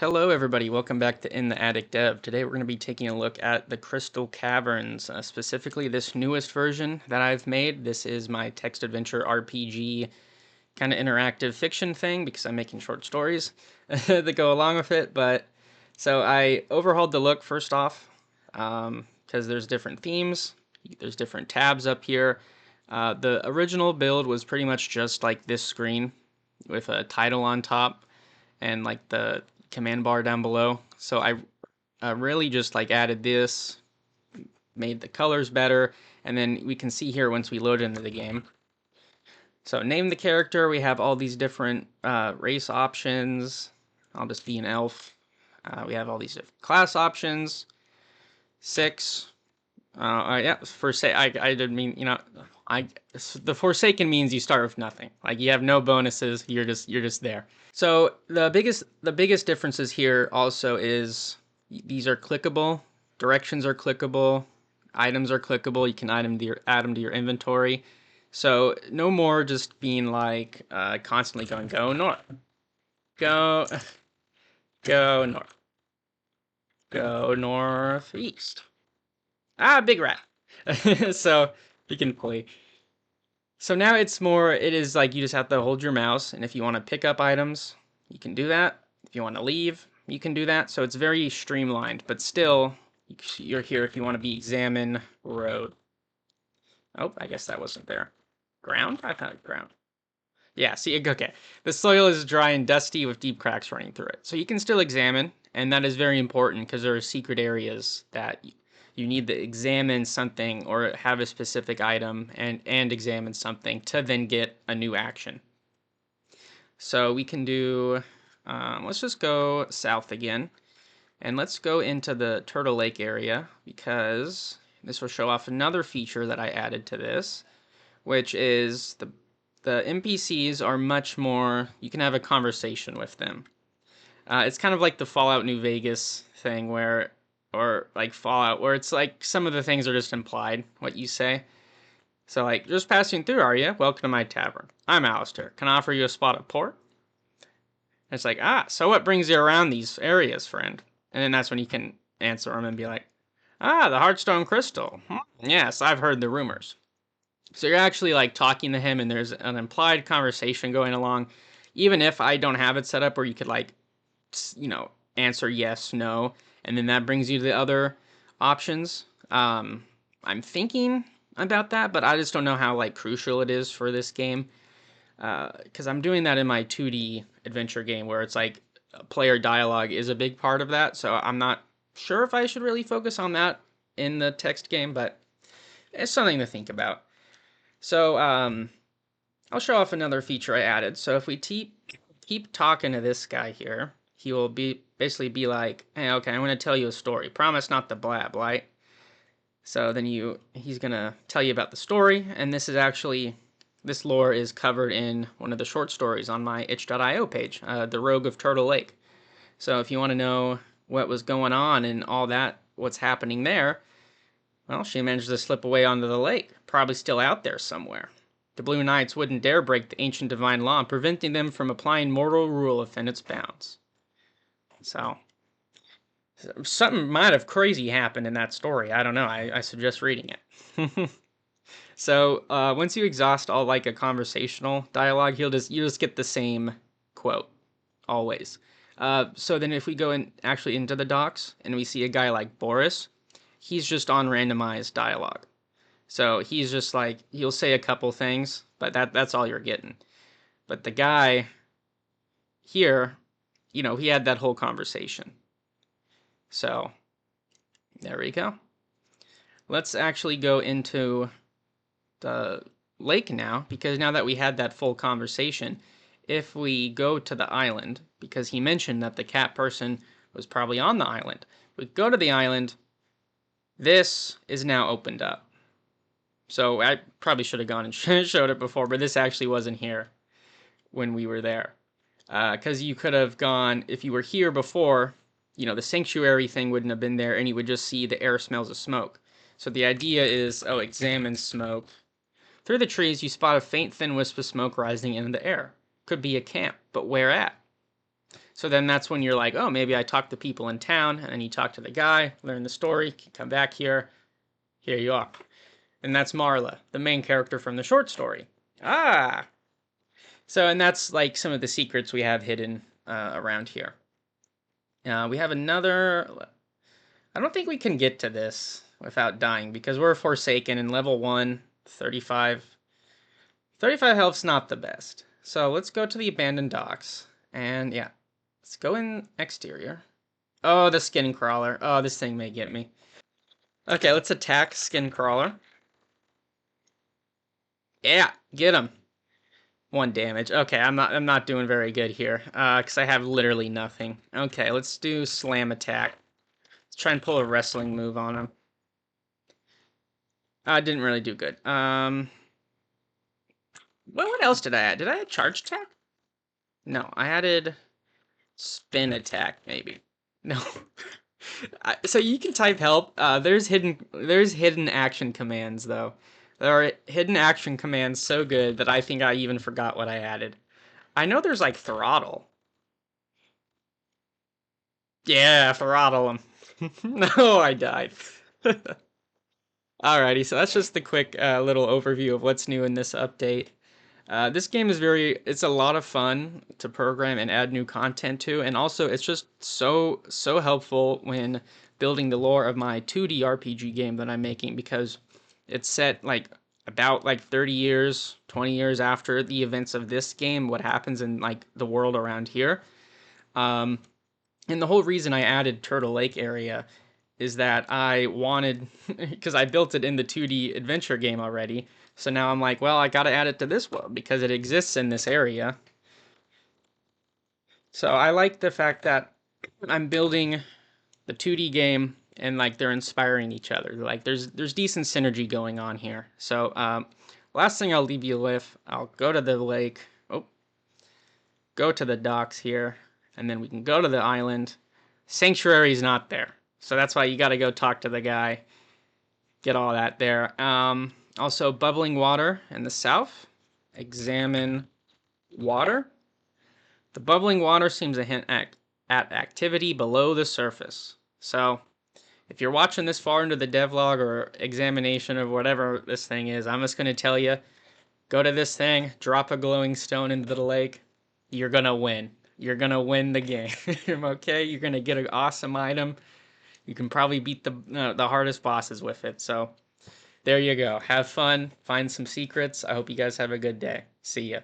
Hello everybody, welcome back to In the Attic Dev. Today we're going to be taking a look at the Crystal Caverns, specifically this newest version that I've made. This is my text adventure RPG kind of interactive fiction thing because I'm making short stories that go along with it. So I overhauled the look first off because there's different themes, there's different tabs up here. The original build was pretty much just like this screen with a title on top and like the command bar down below. So I really just like added this, made the colors better, and then we can see here once we load into the game. So name the character, we have all these different race options. I'll just be an elf. We have all these different class options. 6. Yeah, I didn't mean, the Forsaken means you start with nothing. Like you have no bonuses, you're just there. So the biggest differences here also is these are clickable, directions are clickable, items are clickable. You can add them to your inventory. So no more just being like constantly going go north, go go north, go northeast. Ah, big rat. So you can play. So now it is like you just have to hold your mouse, and if you want to pick up items, you can do that. If you want to leave, you can do that. So it's very streamlined, but still, you're here if you want to be examine road. Oh, I guess that wasn't there. Ground? I thought ground. Yeah, see, okay. The soil is dry and dusty with deep cracks running through it. So you can still examine, and that is very important because there are secret areas that you need to examine something or have a specific item and examine something to then get a new action. So we can do, let's just go south again. And let's go into the Turtle Lake area because this will show off another feature that I added to this, which is the NPCs are much more, you can have a conversation with them. It's kind of like the Fallout New Vegas thing or like Fallout, where it's like some of the things are just implied, what you say. So like, just passing through, are you? Welcome to my tavern. I'm Alistair. Can I offer you a spot of port? And it's like, so what brings you around these areas, friend? And then that's when you can answer them and be like, the Heartstone Crystal. Yes, I've heard the rumors. So you're actually like talking to him and there's an implied conversation going along, even if I don't have it set up where you could like, answer yes, no, and then that brings you to the other options. I'm thinking about that, but I just don't know how like crucial it is for this game. Because I'm doing that in my 2D adventure game where it's like player dialogue is a big part of that. So I'm not sure if I should really focus on that in the text game, but it's something to think about. So I'll show off another feature I added. So if we keep talking to this guy here, he will basically be like, hey, okay, I'm going to tell you a story. Promise not to blab, right? So then he's going to tell you about the story, and this lore is covered in one of the short stories on my itch.io page, The Rogue of Turtle Lake. So if you want to know what was going on and all that, what's happening there, well, she managed to slip away onto the lake, probably still out there somewhere. The Blue Knights wouldn't dare break the ancient divine law, preventing them from applying mortal rule within its bounds. So, something might have crazy happened in that story. I don't know. I suggest reading it. So, once you exhaust all like a conversational dialogue, you just get the same quote, always. So then if we go actually into the docs and we see a guy like Boris, he's just on randomized dialogue. So he's just like, he'll say a couple things, but that's all you're getting. But the guy here, he had that whole conversation. So there we go. Let's actually go into the lake now, because now that we had that full conversation, if we go to the island, because he mentioned that the cat person was probably on the island, we go to the island, this is now opened up. So I probably should have gone and showed it before, but this actually wasn't here when we were there. Because you could have gone, if you were here before, the sanctuary thing wouldn't have been there, and you would just see the air smells of smoke. So the idea is, examine smoke. Through the trees, you spot a faint, thin wisp of smoke rising into the air. Could be a camp, but where at? So then that's when you're like, oh, maybe I talk to people in town, and then you talk to the guy, learn the story, come back here, here you are. And that's Marla, the main character from the short story. Ah! So, and that's like some of the secrets we have hidden around here. We have another. I don't think we can get to this without dying because we're Forsaken in level 1, 35. 35 health's not the best. So let's go to the abandoned docks. And yeah, let's go in exterior. Oh, the skin crawler. Oh, this thing may get me. Okay, let's attack skin crawler. Yeah, get him. 1 damage. Okay, I'm not doing very good here. Cause I have literally nothing. Okay, let's do slam attack. Let's try and pull a wrestling move on him. I didn't really do good. What else did I add? Did I add charge attack? No, I added spin attack, maybe. No. So you can type help. There's hidden action commands though. There are hidden action commands so good that I think I even forgot what I added. I know there's like throttle. Yeah, throttle him. No, I died. Alrighty, so that's just the quick little overview of what's new in this update. This game is it's a lot of fun to program and add new content to, and also it's just so helpful when building the lore of my 2D RPG game that I'm making because it's set like about like 30 years, 20 years after the events of this game, what happens in like the world around here. Um, and the whole reason I added Turtle Lake area is that I wanted, because I built it in the 2D adventure game already. So now I'm like, well, I gotta add it to this world because it exists in this area. So I like the fact that I'm building the 2D game and like they're inspiring each other. Like there's decent synergy going on here. So last thing I'll leave you with, I'll go to the lake. Oh, go to the docks here, and then we can go to the island. Sanctuary's not there. So that's why you got to go talk to the guy, get all that there. Also, bubbling water in the south. Examine water. The bubbling water seems to hint at activity below the surface. So, if you're watching this far into the devlog or examination of whatever this thing is, I'm just going to tell you, go to this thing, drop a glowing stone into the lake. You're going to win. You're going to win the game. Okay? You're going to get an awesome item. You can probably beat the hardest bosses with it. So, there you go. Have fun. Find some secrets. I hope you guys have a good day. See ya.